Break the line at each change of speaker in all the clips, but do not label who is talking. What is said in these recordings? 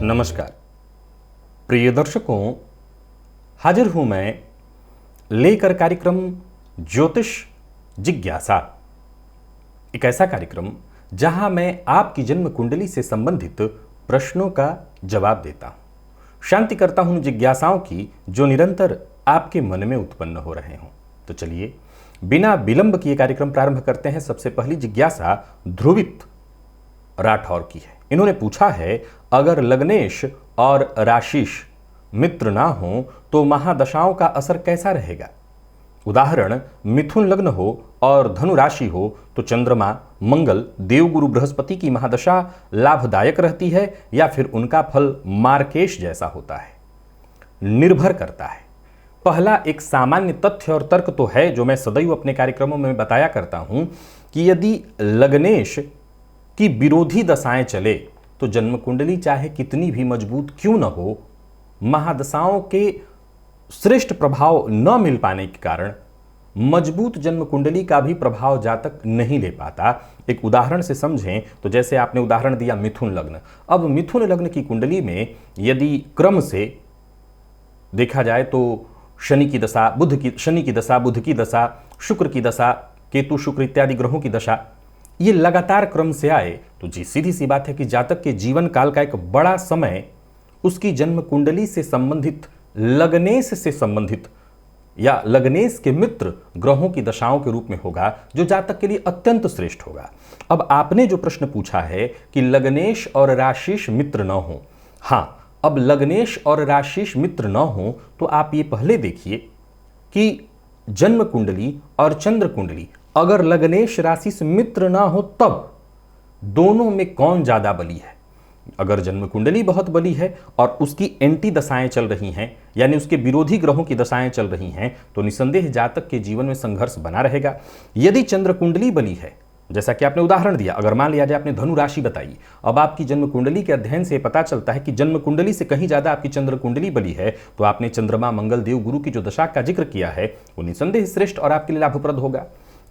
नमस्कार प्रिय दर्शकों, हाजिर हूं मैं लेकर कार्यक्रम ज्योतिष जिज्ञासा। एक ऐसा कार्यक्रम जहां मैं आपकी जन्म कुंडली से संबंधित प्रश्नों का जवाब देता हूं, शांति करता हूं जिज्ञासाओं की जो निरंतर आपके मन में उत्पन्न हो रहे हों। तो चलिए बिना विलंब किए कार्यक्रम प्रारंभ करते हैं। सबसे पहली जिज्ञासा ध्रुवित राठौर की है। इन्होंने पूछा है, अगर लग्नेश और राशिश मित्र ना हो तो महादशाओं का असर कैसा रहेगा? उदाहरण, मिथुन लग्न हो और धनु राशि हो तो चंद्रमा, मंगल, देवगुरु बृहस्पति की महादशा लाभदायक रहती है या फिर उनका फल मार्केश जैसा होता है? निर्भर करता है। पहला एक सामान्य तथ्य और तर्क तो है जो मैं सदैव अपने कार्यक्रमों में बताया करता हूं कि यदि लग्नेश की विरोधी दशाएं चले तो जन्म कुंडली चाहे कितनी भी मजबूत क्यों न हो, महादशाओं के श्रेष्ठ प्रभाव न मिल पाने के कारण मजबूत जन्म कुंडली का भी प्रभाव जातक नहीं ले पाता। एक उदाहरण से समझें तो जैसे आपने उदाहरण दिया मिथुन लग्न। अब मिथुन लग्न की कुंडली में यदि क्रम से देखा जाए तो शनि की दशा, बुध की दशा, शुक्र की दशा, केतु शुक्र इत्यादि ग्रहों की दशा, ये लगातार क्रम से आए तो जी सीधी सी बात है कि जातक के जीवन काल का एक बड़ा समय उसकी जन्म कुंडली से संबंधित, लग्नेश से संबंधित या लग्नेश के मित्र ग्रहों की दशाओं के रूप में होगा, जो जातक के लिए अत्यंत श्रेष्ठ होगा। अब आपने जो प्रश्न पूछा है कि लग्नेश और राशिश मित्र न हो, हाँ, अब लग्नेश और राशिश मित्र न हो तो आप ये पहले देखिए कि जन्म कुंडली और चंद्र कुंडली अगर लग्नेश राशि से मित्र ना हो तब दोनों में कौन ज्यादा बली है। अगर जन्म कुंडली बहुत बली है और उसकी एंटी दशाएं चल रही हैं, यानी उसके विरोधी ग्रहों की दशाएं चल रही हैं, तो निसंदेह जातक के जीवन में संघर्ष बना रहेगा। यदि चंद्र कुंडली बली है, जैसा कि आपने उदाहरण दिया, अगर मान लिया जाए आपने धनु राशि बताई, अब आपकी जन्म कुंडली के अध्ययन से पता चलता है कि जन्म कुंडली से कहीं ज्यादा आपकी चंद्र कुंडली बली है, तो आपने चंद्रमा, मंगल, देव, गुरु की जो दशा का जिक्र किया है वो निसंदेह श्रेष्ठ और आपके लिए लाभप्रद होगा।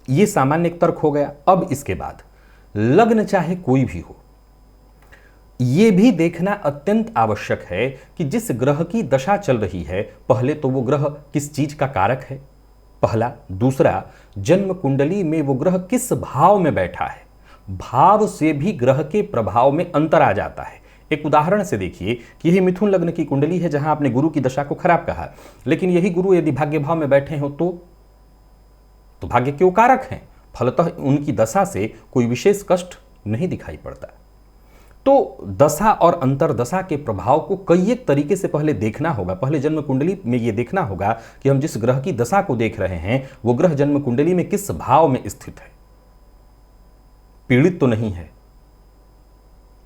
ये सामान्य तर्क हो गया। अब इसके बाद लग्न चाहे कोई भी हो, यह भी देखना अत्यंत आवश्यक है कि जिस ग्रह की दशा चल रही है, पहले तो वो ग्रह किस चीज का कारक है, पहला। दूसरा, जन्म कुंडली में वो ग्रह किस भाव में बैठा है। भाव से भी ग्रह के प्रभाव में अंतर आ जाता है। एक उदाहरण से देखिए कि यही मिथुन लग्न की कुंडली है जहां आपने गुरु की दशा को खराब कहा, लेकिन यही गुरु यदि भाग्य भाव में बैठे हो तो भाग्य के कारक हैं, फलतः उनकी दशा से कोई विशेष कष्ट नहीं दिखाई पड़ता। तो दशा और अंतर दशा के प्रभाव को कई एक तरीके से पहले देखना होगा। पहले जन्म कुंडली में यह देखना होगा कि हम जिस ग्रह की दशा को देख रहे हैं वो ग्रह जन्म कुंडली में किस भाव में स्थित है, पीड़ित तो नहीं है,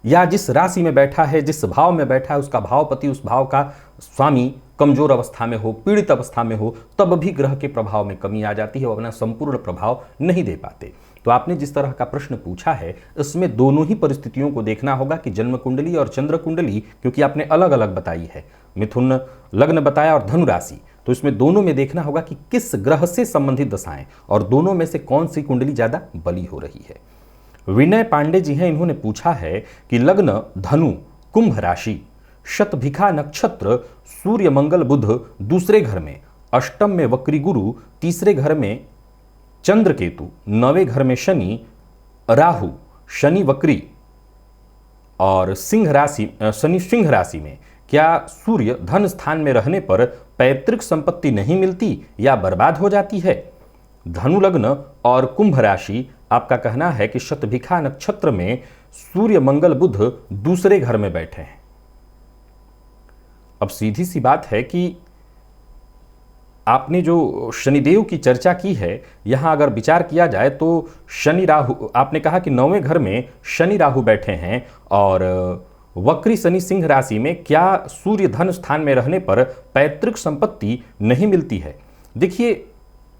या जिस राशि में बैठा है, जिस भाव में बैठा है, उसका भावपति, उस भाव का स्वामी कमजोर अवस्था में हो, पीड़ित अवस्था में हो, तब भी ग्रह के प्रभाव में कमी आ जाती है, वो अपना संपूर्ण प्रभाव नहीं दे पाते। तो आपने जिस तरह का प्रश्न पूछा है इसमें दोनों ही परिस्थितियों को देखना होगा कि जन्म कुंडली और चंद्र कुंडली, क्योंकि आपने अलग अलग बताई है, मिथुन लग्न बताया और धनु राशि, तो इसमें दोनों में देखना होगा कि किस ग्रह से संबंधित दशाएं और दोनों में से कौन सी कुंडली ज्यादा बली हो रही है। विनय पांडे जी हैं, इन्होंने पूछा है कि लग्न धनु, कुंभ राशि, शतभिखा नक्षत्र, सूर्य मंगल बुध दूसरे घर में, अष्टम में वक्री गुरु, तीसरे घर में चंद्र केतु, नवें घर में शनि राहु, शनि वक्री और शनि सिंह राशि में, क्या सूर्य धन स्थान में रहने पर पैतृक संपत्ति नहीं मिलती या बर्बाद हो जाती है? धनु लग्न और कुंभ राशि, आपका कहना है कि शतभिखा नक्षत्र में सूर्य मंगल बुध दूसरे घर में बैठे हैं। अब सीधी सी बात है कि आपने जो शनिदेव की चर्चा की है, यहां अगर विचार किया जाए तो शनि राहु, आपने कहा कि 9वें घर में शनि राहु बैठे हैं और वक्री शनि सिंह राशि में, क्या सूर्य धन स्थान में रहने पर पैतृक संपत्ति नहीं मिलती है? देखिए,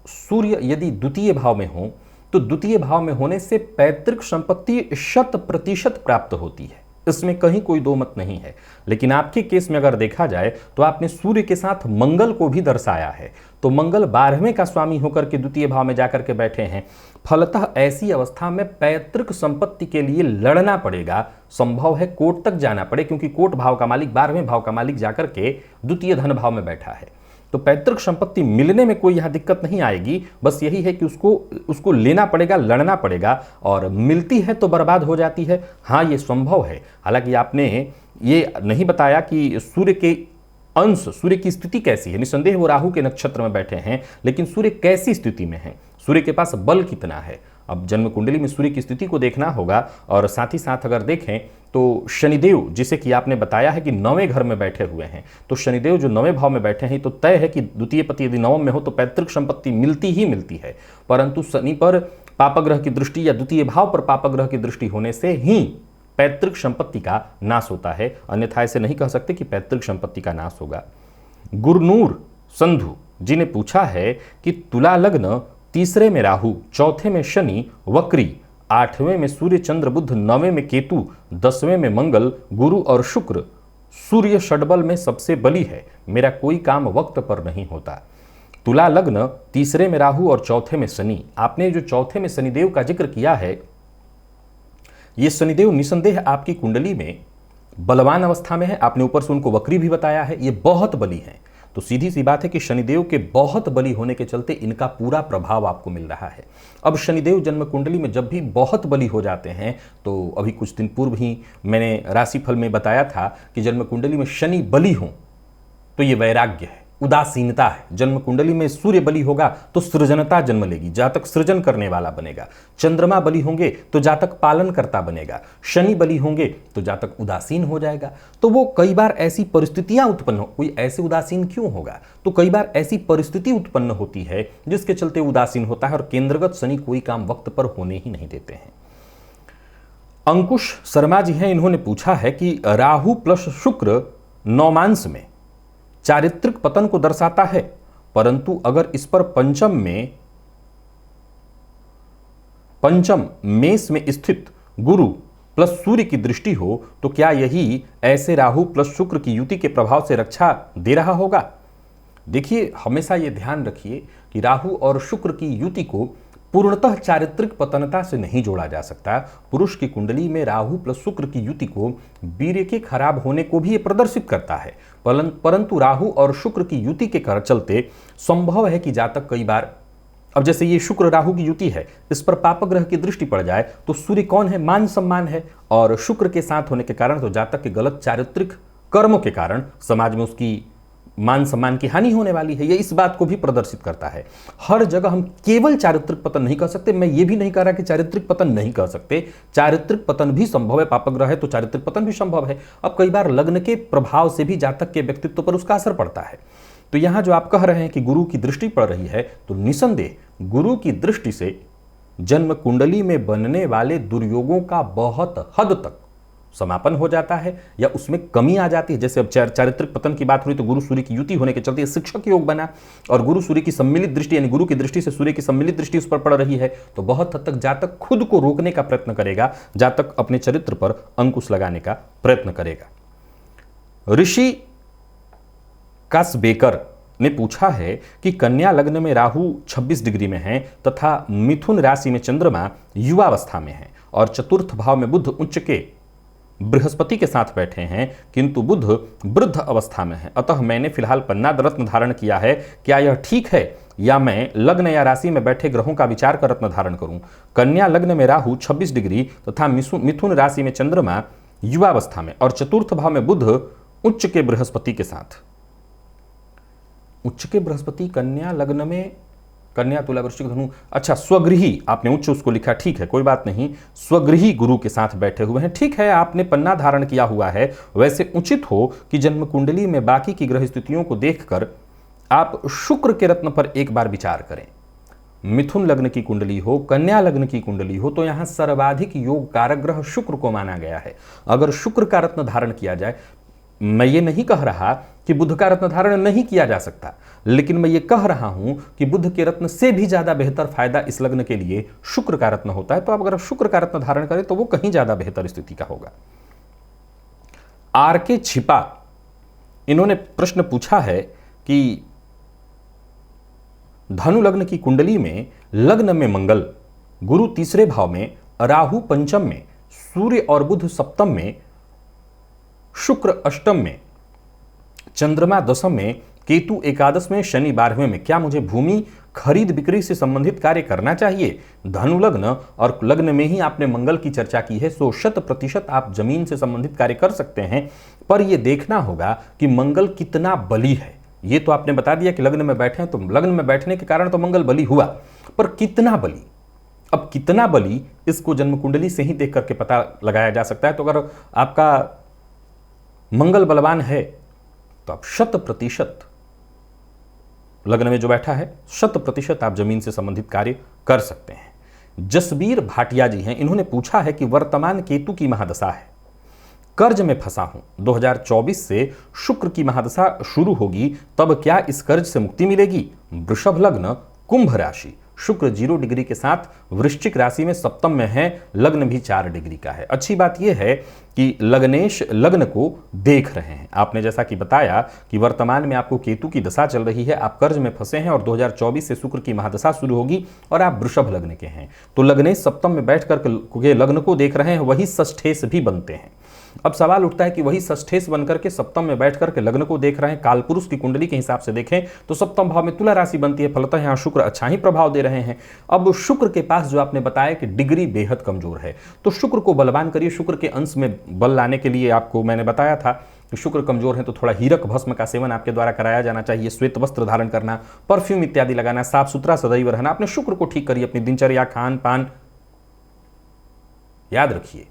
सूर्य यदि द्वितीय भाव में हो तो द्वितीय भाव में होने से पैतृक संपत्ति 100% प्राप्त होती है। इसमें कहीं कोई दो मत नहीं है। लेकिन आपके केस में अगर देखा जाए तो आपने सूर्य के साथ मंगल को भी दर्शाया है, तो मंगल 12वें का स्वामी होकर के द्वितीय भाव में जाकर के बैठे हैं। फलतः ऐसी अवस्था में पैतृक संपत्ति के लिए लड़ना पड़ेगा, संभव है कोर्ट तक जाना पड़े, क्योंकि कोर्ट भाव का मालिक 12वें भाव का मालिक जाकर के द्वितीय धन भाव में बैठा है। तो पैतृक संपत्ति मिलने में कोई यहां दिक्कत नहीं आएगी, बस यही है कि उसको लेना पड़ेगा, लड़ना पड़ेगा, और मिलती है तो बर्बाद हो जाती है। हाँ, ये संभव है। हालांकि आपने ये नहीं बताया कि सूर्य के अंश, सूर्य की स्थिति कैसी है। निसंदेह वो राहु के नक्षत्र में बैठे हैं, लेकिन सूर्य कैसी स्थिति में है, सूर्य के पास बल कितना है। अब जन्म कुंडली में सूर्य की स्थिति को देखना होगा। और साथ ही साथ अगर देखें तो शनिदेव, जिसे कि आपने बताया है कि 9वें घर में बैठे हुए हैं, तो शनिदेव जो 9वें भाव में बैठे हैं, तो तय है कि द्वितीय पति यदि 9 में हो तो पैतृक संपत्ति मिलती ही मिलती है। परंतु शनि पर पापग्रह की दृष्टि या द्वितीय भाव पर पापग्रह की दृष्टि होने से ही पैतृक संपत्ति का नाश होता है, अन्यथा ऐसे नहीं कह सकते कि पैतृक संपत्ति का नाश होगा। गुरनूर संधु जी ने पूछा है कि तुला लग्न, तीसरे में राहु, चौथे में शनि वक्री, 8वें में सूर्य चंद्र बुध, 9वें में केतु, 10वें में मंगल, गुरु और शुक्र, सूर्य षडबल में सबसे बली है, मेरा कोई काम वक्त पर नहीं होता। तुला लग्न, तीसरे में राहु और चौथे में शनि। आपने जो चौथे में शनिदेव का जिक्र किया है, ये शनिदेव निसंदेह आपकी कुंडली में बलवान अवस्था में है। आपने ऊपर से उनको वक्री भी बताया है, ये बहुत बली है। तो सीधी सी बात है कि शनिदेव के बहुत बली होने के चलते इनका पूरा प्रभाव आपको मिल रहा है। अब शनिदेव जन्म कुंडली में जब भी बहुत बली हो जाते हैं, तो अभी कुछ दिन पूर्व ही मैंने राशिफल में बताया था कि जन्म कुंडली में शनि बली हो तो ये वैराग्य है, उदासीनता है। जन्म कुंडली में सूर्य बली होगा तो सृजनता जन्म लेगी, जातक सृजन करने वाला बनेगा। चंद्रमा बली होंगे तो जातक पालन करता बनेगा। शनि बली होंगे तो जातक उदासीन हो जाएगा। तो वो कई बार ऐसी परिस्थितियां उत्पन्न हो, कोई ऐसे उदासीन क्यों होगा, तो कई बार ऐसी परिस्थिति उत्पन्न होती है जिसके चलते उदासीन होता है, और केंद्रगत शनि कोई काम वक्त पर होने ही नहीं देते हैं। अंकुश शर्मा जी हैं, इन्होंने पूछा है कि राहु प्लस शुक्र नौमांश में चारित्रिक पतन को दर्शाता है, परंतु अगर इस पर पंचम मेष में स्थित गुरु प्लस सूर्य की दृष्टि हो तो क्या यही ऐसे राहु प्लस शुक्र की युति के प्रभाव से रक्षा दे रहा होगा? देखिए, हमेशा यह ध्यान रखिए कि राहु और शुक्र की युति को पूर्णतः चारित्रिक पतनता से नहीं जोड़ा जा सकता। पुरुष की कुंडली में राहु प्लस शुक्र की युति को वीर्य के खराब होने को भी ये प्रदर्शित करता है, परंतु राहु और शुक्र की युति के चलते संभव है कि जातक कई बार, अब जैसे ये शुक्र राहु की युति है, इस पर पापग्रह की दृष्टि पड़ जाए तो सूर्य कौन है, मान सम्मान है, और शुक्र के साथ होने के कारण तो जातक के गलत चारित्रिक कर्मों के कारण समाज में उसकी मान सम्मान की हानि होने वाली है। ये इस बात को भी प्रदर्शित करता है। हर जगह हम केवल चारित्रिक पतन नहीं कर सकते। मैं ये भी नहीं कह रहा कि चारित्रिक पतन नहीं कर सकते, चारित्रिक पतन भी संभव है। पापग्रह है तो चारित्रिक पतन भी संभव है। अब कई बार लग्न के प्रभाव से भी जातक के व्यक्तित्व पर उसका असर पड़ता है। तो यहां जो आप कह रहे हैं कि गुरु की दृष्टि पड़ रही है, तो निसंदेह गुरु की दृष्टि से जन्म कुंडली में बनने वाले दुर्योगों का बहुत हद तक समापन हो जाता है या उसमें कमी आ जाती है। जैसे अब चारित्रिक पतन की बात हुई तो गुरु सूर्य की युति होने के चलते शिक्षक योग बना, और गुरु सूर्य की सम्मिलित दृष्टि यानी गुरु की दृष्टि से सूर्य की सम्मिलित दृष्टि उस पर पड़ रही है, तो बहुत हद तक जातक खुद को रोकने का प्रयत्न करेगा, जातक अपने चरित्र पर अंकुश लगाने का प्रयत्न करेगा। ऋषि कासबेकर ने पूछा है कि कन्या लग्न में राहु 26 डिग्री में है तथा मिथुन राशि में चंद्रमा युवावस्था में है और चतुर्थ भाव में बुध उच्च के बृहस्पति के साथ बैठे हैं, किंतु बुध वृद्ध अवस्था में है, अतः मैंने फिलहाल पन्ना रत्न धारण किया है। क्या यह ठीक है या मैं लग्न या राशि में बैठे ग्रहों का विचार कर रत्न धारण करूं? कन्या लग्न में राहु 26 डिग्री तथा मिथुन राशि में चंद्रमा युवावस्था में और चतुर्थ भाव में बुध उच्च के बृहस्पति के साथ। उच्च के बृहस्पति कन्या लग्न में, कन्या तुला वृश्चिक धनु, अच्छा स्वगृही आपने उच्च उसको लिखा, ठीक है कोई बात नहीं, स्वगृही गुरु के साथ बैठे हुए हैं, ठीक है आपने पन्ना धारण किया हुआ है। वैसे उचित हो कि जन्म कुंडली में बाकी की ग्रह स्थितियों को देखकर आप शुक्र के रत्न पर एक बार विचार करें। मिथुन लग्न की कुंडली हो, कन्या लग्न की कुंडली हो, तो यहां सर्वाधिक योग कारक ग्रह शुक्र को माना गया है। अगर शुक्र का रत्न धारण किया जाए, मैं ये नहीं कह रहा कि बुध का रत्न धारण नहीं किया जा सकता, लेकिन मैं ये कह रहा हूं कि बुध के रत्न से भी ज्यादा बेहतर फायदा इस लग्न के लिए शुक्र का रत्न होता है। तो आप अगर शुक्र का रत्न धारण करें तो वो कहीं ज्यादा बेहतर स्थिति का होगा। आर के छिपा, इन्होंने प्रश्न पूछा है कि धनु लग्न की कुंडली में लग्न में मंगल, गुरु तीसरे भाव में, राहु पंचम में, सूर्य और बुध सप्तम में, शुक्र अष्टम में, चंद्रमा दशम में, केतु एकादश में, शनि 12वें में, क्या मुझे भूमि खरीद बिक्री से संबंधित कार्य करना चाहिए? धनु लग्न और लग्न में ही आपने मंगल की चर्चा की है, सो 100% आप जमीन से संबंधित कार्य कर सकते हैं, पर यह देखना होगा कि मंगल कितना बली है। ये तो आपने बता दिया कि लग्न में बैठे हैं, तो लग्न में बैठने के कारण तो मंगल बली हुआ, पर कितना बली? अब कितना बली इसको जन्म कुंडली से ही देख करके पता लगाया जा सकता है। तो अगर आपका मंगल बलवान है तो आप 100% लग्न में जो बैठा है 100% आप जमीन से संबंधित कार्य कर सकते हैं। जसबीर भाटिया जी हैं, इन्होंने पूछा है कि वर्तमान केतु की महादशा है, कर्ज में फंसा हूं, 2024 से शुक्र की महादशा शुरू होगी, तब क्या इस कर्ज से मुक्ति मिलेगी? वृषभ लग्न, कुंभ राशि, शुक्र 0 डिग्री के साथ वृश्चिक राशि में सप्तम में है, लग्न भी 4 डिग्री का है। अच्छी बात यह है कि लग्नेश लग्न को देख रहे हैं। आपने जैसा कि बताया कि वर्तमान में आपको केतु की दशा चल रही है, आप कर्ज में फंसे हैं और 2024 से शुक्र की महादशा शुरू होगी और आप वृषभ लग्न के हैं, तो लग्नेश सप्तम में बैठकर लग्न को देख रहे हैं, वही षष्ठेश भी बनते हैं। अब सवाल उठता है कि वही षष्ठेश बनकर के सप्तम में बैठकर के लग्न को देख रहे हैं, कालपुरुष की कुंडली के हिसाब से देखें तो सप्तम भाव में तुला राशि बनती है, फलतः यहां शुक्र अच्छा ही प्रभाव दे रहे हैं। अब शुक्र के पास जो आपने बताया कि डिग्री बेहद कमजोर है, तो शुक्र को बलवान करिए। शुक्र के अंश में बल लाने के लिए आपको मैंने बताया था कि शुक्र कमजोर है तो थोड़ा हीरक भस्म का सेवन आपके द्वारा कराया जाना चाहिए, श्वेत वस्त्र धारण करना, परफ्यूम इत्यादि लगाना, साफ सुथरा सदैव रहना। अपने शुक्र को ठीक करिए, अपनी दिनचर्या, खान पान। याद रखिए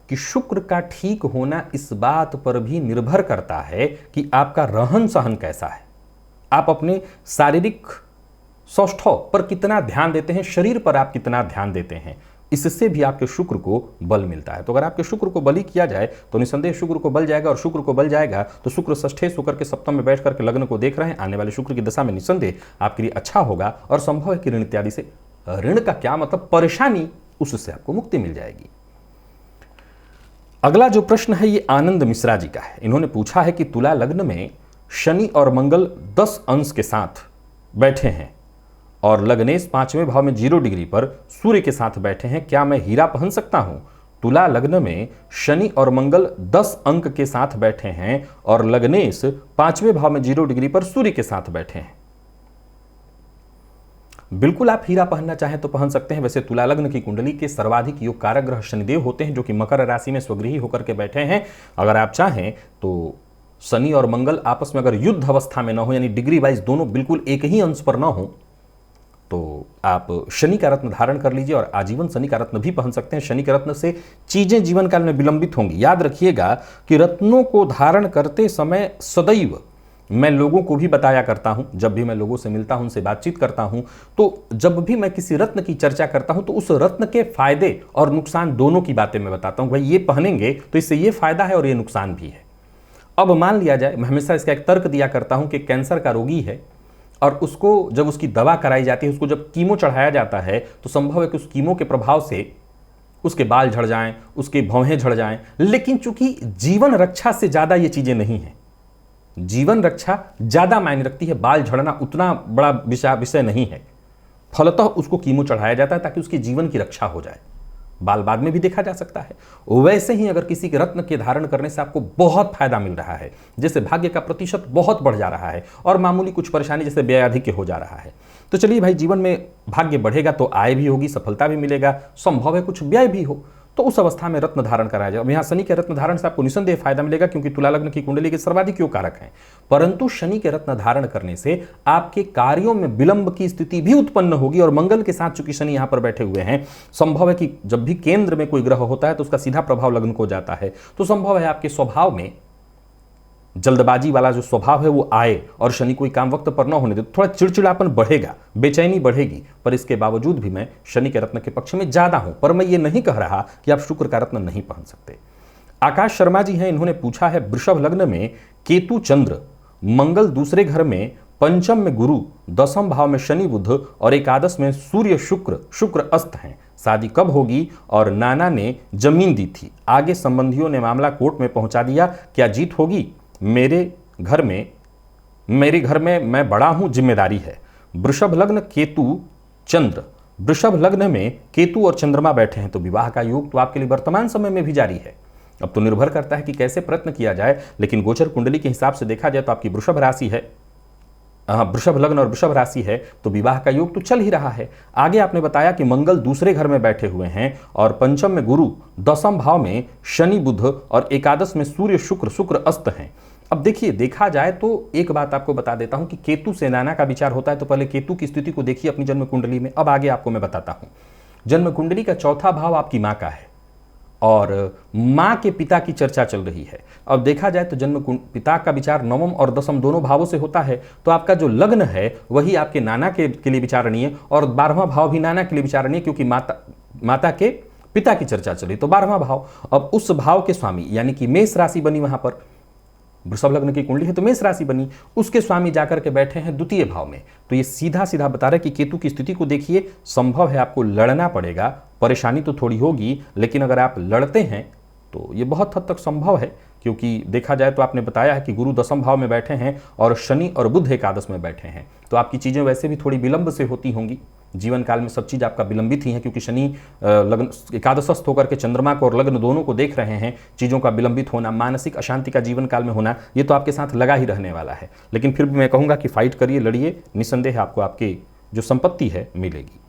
कि शुक्र का ठीक होना इस बात पर भी निर्भर करता है कि आपका रहन सहन कैसा है, आप अपने शारीरिक सौष्ठव पर कितना ध्यान देते हैं, शरीर पर आप कितना ध्यान देते हैं, इससे भी आपके शुक्र को बल मिलता है। तो अगर आपके शुक्र को बली किया जाए तो निसंदेह शुक्र को बल जाएगा, और शुक्र को बल जाएगा तो शुक्र षष्ठेश होकर के सप्तम में बैठ करके लग्न को देख रहे हैं, आने वाले शुक्र की दशा में निसंदेह आपके लिए अच्छा होगा, और संभव है कि ऋण इत्यादि से, ऋण का क्या मतलब, परेशानी, उससे आपको मुक्ति मिल जाएगी। अगला जो प्रश्न है ये आनंद मिश्रा जी का है। इन्होंने पूछा है कि तुला लग्न में शनि और मंगल 10 अंश के साथ बैठे हैं और लग्नेश 5वें भाव में 0 डिग्री पर सूर्य के साथ बैठे हैं, क्या मैं हीरा पहन सकता हूं? तुला लग्न में शनि और मंगल 10 अंक के साथ बैठे हैं और लग्नेश 5वें भाव में 0 डिग्री पर सूर्य के साथ बैठे हैं। बिल्कुल आप हीरा पहनना चाहें तो पहन सकते हैं। वैसे तुला लग्न की कुंडली के सर्वाधिक योग कारक ग्रह शनिदेव होते हैं, जो कि मकर राशि में स्वगृही होकर के बैठे हैं। अगर आप चाहें तो शनि और मंगल आपस में अगर युद्ध अवस्था में न हो, यानी डिग्री वाइज दोनों बिल्कुल एक ही अंश पर न हो, तो आप शनि का रत्न धारण कर लीजिए और आजीवन शनि का रत्न भी पहन सकते हैं। शनि के रत्न से चीजें जीवन काल में विलंबित होंगी। याद रखिएगा कि रत्नों को धारण करते समय सदैव मैं लोगों को भी बताया करता हूं, जब भी मैं लोगों से मिलता हूं, उनसे बातचीत करता हूं, तो जब भी मैं किसी रत्न की चर्चा करता हूं तो उस रत्न के फायदे और नुकसान दोनों की बातें मैं बताता हूं। भाई ये पहनेंगे तो इससे ये फायदा है और ये नुकसान भी है। अब मान लिया जाए, मैं हमेशा इसका एक तर्क दिया करता हूं कि कैंसर का रोगी है और उसको जब उसकी दवा कराई जाती है, उसको जब कीमो चढ़ाया जाता है, तो संभव है कि उस कीमो के प्रभाव से उसके बाल झड़ जाएं, उसके भौहें झड़ जाएं, लेकिन चूंकि जीवन रक्षा से ज्यादा ये चीजें नहीं हैं, जीवन रक्षा ज्यादा मायने रखती है, बाल झड़ना उतना बड़ा विषय नहीं है, फलतः उसको कीमो चढ़ाया जाता है ताकि उसके जीवन की रक्षा हो जाए। बाल बाद में भी देखा जा सकता है। वैसे ही अगर किसी के रत्न के धारण करने से आपको बहुत फायदा मिल रहा है, जैसे भाग्य का प्रतिशत बहुत बढ़ जा रहा है और मामूली कुछ परेशानी जैसे व्यय अधिक हो जा रहा है, तो चलिए भाई, जीवन में भाग्य बढ़ेगा तो आय भी होगी, सफलता भी मिलेगा, संभव है कुछ व्यय भी हो, तो उस अवस्था में रत्न धारण कराया जाए। अब यहाँ शनि के रत्न धारण से आपको निसंदेह फायदा मिलेगा, क्योंकि तुला लग्न की कुंडली के सर्वाधिक योग कारक हैं। परंतु शनि के रत्न धारण करने से आपके कार्यों में विलंब की स्थिति भी उत्पन्न होगी, और मंगल के साथ चूंकि शनि यहाँ पर बैठे हुए हैं, संभव है कि जब भी केंद्र में कोई ग्रह होता है तो उसका सीधा प्रभाव लग्न को जाता है, तो संभव है आपके स्वभाव में जल्दबाजी वाला जो स्वभाव है वो आए और शनि कोई काम वक्त पर न होने दे, थोड़ा चिड़चिड़ापन बढ़ेगा, बेचैनी बढ़ेगी। पर इसके बावजूद भी मैं शनि के रत्न के पक्ष में ज्यादा हूं, पर मैं ये नहीं कह रहा कि आप शुक्र का रत्न नहीं पहन सकते। आकाश शर्मा जी हैं, इन्होंने पूछा है वृषभ लग्न में केतु चंद्र, मंगल दूसरे घर में, पंचम में गुरु, 10वें भाव में शनि बुध और एकादश में सूर्य शुक्र अस्त हैं, शादी कब होगी और नाना ने जमीन दी थी। आगे संबंधियों ने मामला कोर्ट में पहुंचा दिया, क्या जीत होगी? मेरे घर में मैं बड़ा हूं, जिम्मेदारी है। वृषभ लग्न केतु चंद्र, वृषभ लग्न में केतु और चंद्रमा बैठे हैं तो विवाह का योग तो आपके लिए वर्तमान समय में भी जारी है। अब तो निर्भर करता है कि कैसे प्रयत्न किया जाए, लेकिन गोचर कुंडली के हिसाब से देखा जाए तो आपकी वृषभ राशि है, वृषभ लग्न और वृषभ राशि है तो विवाह का योग तो चल ही रहा है। आगे आपने बताया कि मंगल दूसरे घर में बैठे हुए हैं और पंचम में गुरु, दसम भाव में शनि बुध और एकादश में सूर्य शुक्र अस्त हैं। अब देखिए, देखा जाए तो एक बात आपको बता देता हूं कि केतु से नाना का विचार होता है तो पहले केतु की स्थिति को देखिए अपनी जन्म कुंडली में। अब आगे आपको मैं बताता हूं। जन्म कुंडली का चौथा भाव आपकी मां का है और मां के पिता की चर्चा चल रही है। अब देखा जाए तो जन्म पिता का विचार नवम और दसम दोनों भावों से होता है, तो आपका जो लग्न है वही आपके नाना के लिए विचारणीय और 12वां भाव भी नाना के लिए विचारणीय, क्योंकि माता के पिता की चर्चा चली तो 12वां भाव। अब उस भाव के स्वामी यानी कि मेष राशि बनी, वहां पर वृषभ लग्न की कुंडली है तो मेष राशि बनी, उसके स्वामी जाकर के बैठे हैं द्वितीय भाव में। तो ये सीधा सीधा बता रहा है कि केतु की स्थिति को देखिए, संभव है आपको लड़ना पड़ेगा, परेशानी तो थोड़ी होगी, लेकिन अगर आप लड़ते हैं तो ये बहुत हद तक संभव है, क्योंकि देखा जाए तो आपने बताया है कि गुरु दसम भाव में बैठे हैं और शनि और बुध एकादश में बैठे हैं, तो आपकी चीजें वैसे भी थोड़ी विलंब से होती होंगी। जीवन काल में सब चीज आपका विलंबित ही है, क्योंकि शनि लग्न एकादशस्थ होकर के चंद्रमा को और लग्न दोनों को देख रहे हैं। चीजों का विलंबित होना, मानसिक अशांति का जीवन काल में होना, ये तो आपके साथ लगा ही रहने वाला है। लेकिन फिर भी मैं कहूंगा कि फाइट करिए, लड़िए, निसंदेह आपको आपकी जो संपत्ति है मिलेगी।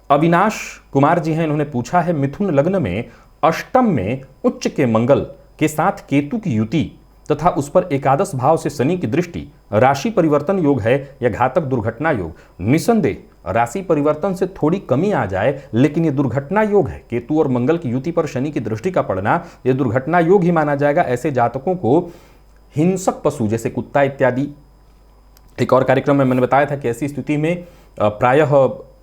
अविनाश कुमार जी हैं, इन्होंने पूछा है मिथुन लग्न में अष्टम में उच्च के मंगल के साथ केतु की युति तथा उस पर एकादश भाव से शनि की दृष्टि राशि परिवर्तन योग है या घातक दुर्घटना योग? निसंदेह राशि परिवर्तन से थोड़ी कमी आ जाए, लेकिन ये दुर्घटना योग है। केतु और मंगल की युति पर शनि की दृष्टि का पड़ना ये दुर्घटना योग ही माना जाएगा। ऐसे जातकों को हिंसक पशु जैसे कुत्ता इत्यादि, एक और कार्यक्रम में मैंने बताया था कि ऐसी स्थिति में प्रायः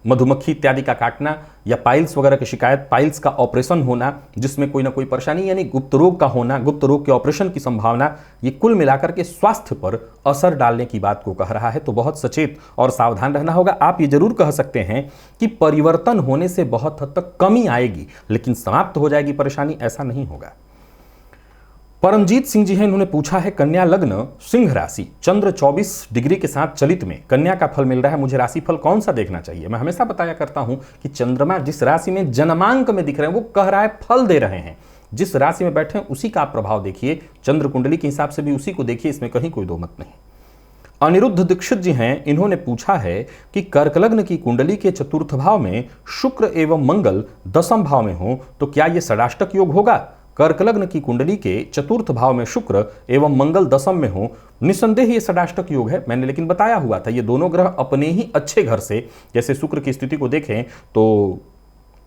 मधुमक्खी इत्यादि का काटना या पाइल्स वगैरह की शिकायत, पाइल्स का ऑपरेशन होना जिसमें कोई ना कोई परेशानी यानी गुप्त रोग का होना, गुप्त रोग के ऑपरेशन की संभावना, ये कुल मिलाकर के स्वास्थ्य पर असर डालने की बात को कह रहा है। तो बहुत सचेत और सावधान रहना होगा। आप ये जरूर कह सकते हैं कि परिवर्तन होने से बहुत हद तक कमी आएगी, लेकिन समाप्त हो जाएगी परेशानी, ऐसा नहीं होगा। परमजीत सिंह जी हैं, इन्होंने पूछा है कन्या लग्न सिंह राशि, चंद्र 24 डिग्री के साथ चलित में कन्या का फल मिल रहा है, मुझे राशिफल कौन सा देखना चाहिए? मैं हमेशा बताया करता हूं कि चंद्रमा जिस राशि में जन्मांक में दिख रहे हैं वो कह रहा है फल दे रहे हैं। जिस राशि में बैठे हैं उसी का आप प्रभाव देखिए, चंद्र कुंडली के हिसाब से भी उसी को देखिए, इसमें कहीं कोई दो मत नहीं। अनिरुद्ध दीक्षित जी हैं, इन्होंने पूछा है कि कर्क लग्न की कुंडली के चतुर्थ भाव में शुक्र एवं मंगल दसम भाव में हो तो क्या यह षडाष्टक योग होगा? कर्क लग्न की कुंडली के चतुर्थ भाव में शुक्र एवं मंगल दसम में हो, निसंदेह ये षडाष्टक योग है। मैंने लेकिन बताया हुआ था ये दोनों ग्रह अपने ही अच्छे घर से, जैसे शुक्र की स्थिति को देखें तो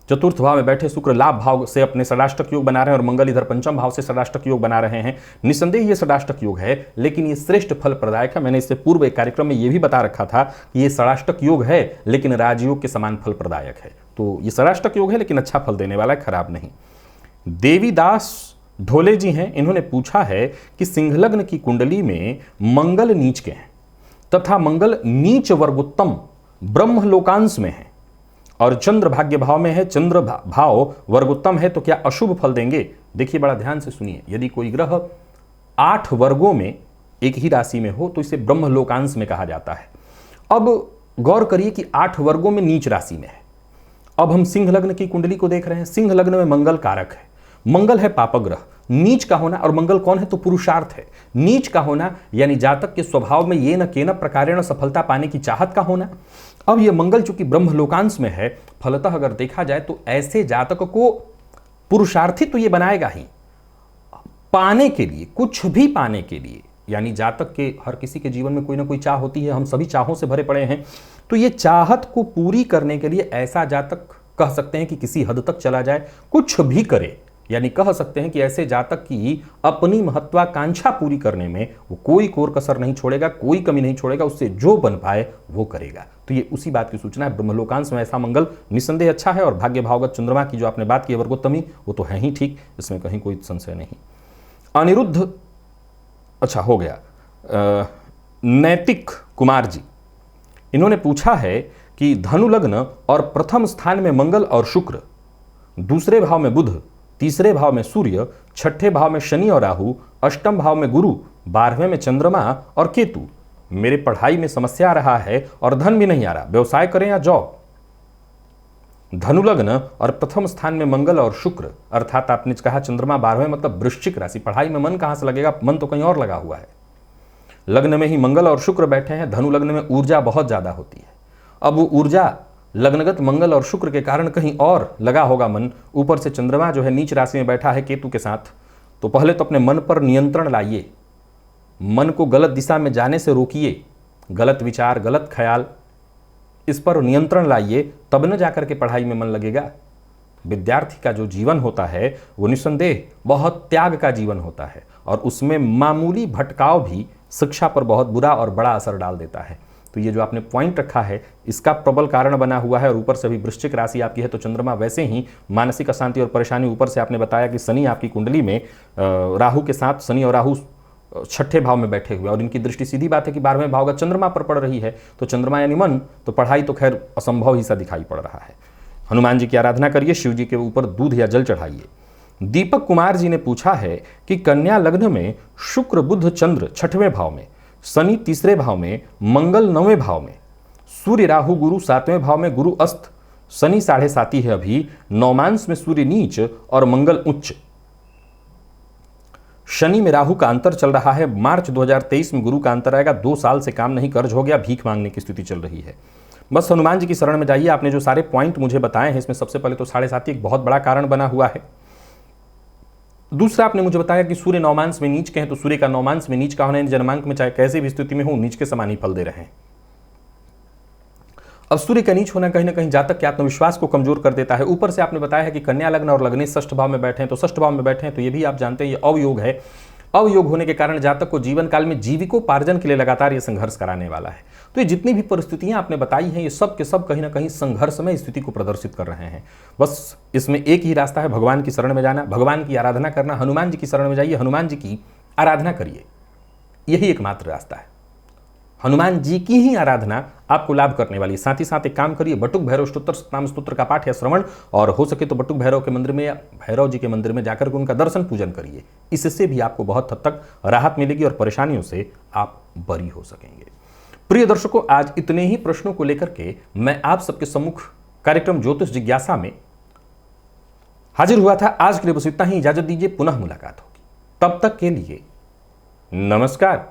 चतुर्थ भाव में बैठे शुक्र लाभ भाव से अपने षडाष्टक योग बना रहे हैं और मंगल इधर पंचम भाव से षडाष्टक योग बना रहे हैं। निसंदेह ये षडाष्टक योग है, लेकिन ये श्रेष्ठ फल प्रदायक है। मैंने इससे पूर्व एक कार्यक्रम में ये भी बता रखा था कि ये षडाष्टक योग है लेकिन राजयोग के समान फल प्रदायक है। तो ये षडाष्टक योग है लेकिन अच्छा फल देने वाला है, खराब नहीं। देवीदास ढोले जी हैं, इन्होंने पूछा है कि सिंह लग्न की कुंडली में मंगल नीच के हैं तथा मंगल नीच वर्गोत्तम ब्रह्म लोकांश में है और चंद्र भाग्य भाव में है, चंद्र भाव वर्गोत्तम है, तो क्या अशुभ फल देंगे? देखिए बड़ा ध्यान से सुनिए, यदि कोई ग्रह 8 वर्गों में एक ही राशि में हो तो इसे ब्रह्म लोकांश में कहा जाता है। अब गौर करिए कि 8 वर्गों में नीच राशि में है। अब हम सिंह लग्न की कुंडली को देख रहे हैं, सिंह लग्न में मंगल कारक है, मंगल है पापग्रह। नीच का होना, और मंगल कौन है तो पुरुषार्थ है, नीच का होना यानी जातक के स्वभाव में ये न केन प्रकारेण सफलता पाने की चाहत का होना। अब ये मंगल चूंकि ब्रह्मलोकांश में है, फलतः अगर देखा जाए तो ऐसे जातक को पुरुषार्थी तो ये बनाएगा ही, पाने के लिए, कुछ भी पाने के लिए, यानी जातक के हर किसी के जीवन में कोई ना कोई चाह होती है, हम सभी चाहों से भरे पड़े हैं, तो ये चाहत को पूरी करने के लिए ऐसा जातक कह सकते हैं कि किसी हद तक चला जाए, कुछ भी करे, यानी कह सकते हैं कि ऐसे जातक की अपनी महत्वाकांक्षा पूरी करने में वो कोई कोर कसर नहीं छोड़ेगा, कोई कमी नहीं छोड़ेगा, उससे जो बन पाए वो करेगा। तो ये उसी बात की सूचना है। ब्रह्मलोकांश में ऐसा मंगल निसंदेह अच्छा है और भाग्य भावगत चंद्रमा की जो आपने बात की वर्गोत्तमी, वो तो है ही ठीक, इसमें कहीं कोई संशय नहीं। अनिरुद्ध, अच्छा हो गया, नैतिक कुमार जी, इन्होंने पूछा है कि धनु लग्न और प्रथम स्थान में मंगल और शुक्र दूसरे भाव में बुध, तीसरे भाव में सूर्य, छठे भाव में शनि और राहु, अष्टम भाव में गुरु, 12वें में चंद्रमा और केतु। मेरे पढ़ाई में समस्या आ रहा है और धन भी नहीं आ रहा, व्यवसाय करें या जॉब। धनु लग्न और प्रथम स्थान में मंगल और शुक्र, अर्थात आपने कहा चंद्रमा 12वें मतलब वृश्चिक राशि। पढ़ाई में मन कहां से लगेगा, मन तो कहीं और लगा हुआ है। लग्न में ही मंगल और शुक्र बैठे हैं। धनु लग्न में ऊर्जा बहुत ज्यादा होती है। अब वो ऊर्जा लग्नगत मंगल और शुक्र के कारण कहीं और लगा होगा मन। ऊपर से चंद्रमा जो है नीच राशि में बैठा है केतु के साथ। तो पहले तो अपने मन पर नियंत्रण लाइए, मन को गलत दिशा में जाने से रोकिए। गलत विचार, गलत ख्याल, इस पर नियंत्रण लाइए, तब न जाकर के पढ़ाई में मन लगेगा। विद्यार्थी का जो जीवन होता है वो निस्संदेह बहुत त्याग का जीवन होता है और उसमें मामूली भटकाव भी शिक्षा पर बहुत बुरा और बड़ा असर डाल देता है। तो ये जो आपने पॉइंट रखा है इसका प्रबल कारण बना हुआ है। और ऊपर से भी वृश्चिक राशि आपकी है तो चंद्रमा वैसे ही मानसिक अशांति और परेशानी। ऊपर से आपने बताया कि शनि आपकी कुंडली में राहु के साथ, शनि और राहु छठे भाव में बैठे हुए और इनकी दृष्टि सीधी बात है कि 12वें भाव का चंद्रमा पर पड़ रही है। तो चंद्रमा यानी मन, तो पढ़ाई तो खैर असंभव ही सा दिखाई पड़ रहा है। हनुमान जी की आराधना करिए, शिव जी के ऊपर दूध या जल चढ़ाइए। दीपक कुमार जी ने पूछा है कि कन्या लग्न में शुक्र बुध चंद्र छठवें भाव में, शनि तीसरे भाव में, मंगल 9वें भाव में, सूर्य राहु गुरु 7वें भाव में, गुरु अस्त, शनि 7.5 है अभी, नौमांश में सूर्य नीच और मंगल उच्च। शनि में राहु का अंतर चल रहा है। मार्च 2023 में गुरु का अंतर आएगा। 2 साल से काम नहीं, कर्ज हो गया, भीख मांगने की स्थिति चल रही है। बस हनुमान जी की शरण में जाइए। आपने जो सारे पॉइंट मुझे बताए हैं इसमें सबसे पहले तो 7.5 एक बहुत बड़ा कारण बना हुआ है। दूसरा आपने मुझे बताया कि सूर्य नौमांश में नीच के हैं, तो सूर्य का नौमांश में नीच का होना जन्मांक में चाहे कैसी भी स्थिति में हो नीच के समान ही फल दे रहे हैं। अब सूर्य का नीच होना कहीं ना कहीं जातक के आत्मविश्वास को कमजोर कर देता है। ऊपर से आपने बताया है कि कन्या लग्न और लग्ने षष्ठ भाव में बैठे हैं, तो षष्ठ भाव में बैठे हैं तो ये भी आप जानते हैं ये अवयोग है। अवयोग होने के कारण जातक को जीवन काल में जीविकोपार्जन के लिए लगातार ये संघर्ष कराने वाला है। तो ये जितनी भी परिस्थितियां आपने बताई हैं ये सब के सब कहीं ना कहीं संघर्षमय स्थिति को प्रदर्शित कर रहे हैं। बस इसमें एक ही रास्ता है, भगवान की शरण में जाना, भगवान की आराधना करना। हनुमान जी की शरण में जाइए, हनुमान जी की आराधना करिए, यही एकमात्र रास्ता है। हनुमान जी की ही आराधना आपको लाभ करने वाली है। साथ ही साथ एक काम करिए, बटुक भैरव स्तोत्र सतनाम स्तोत्र का पाठ या श्रवण, और हो सके तो बटुक भैरव के मंदिर में या भैरव जी के मंदिर में जाकर के उनका दर्शन पूजन करिए। इससे भी आपको बहुत हद तक राहत मिलेगी और परेशानियों से आप बरी हो सकेंगे। प्रिय दर्शकों, आज इतने ही प्रश्नों को लेकर के मैं आप सबके सम्मुख कार्यक्रम ज्योतिष जिज्ञासा में हाजिर हुआ था। आज के लिए बस इतना ही, इजाजत दीजिए, पुनः मुलाकात होगी। तब तक के लिए नमस्कार।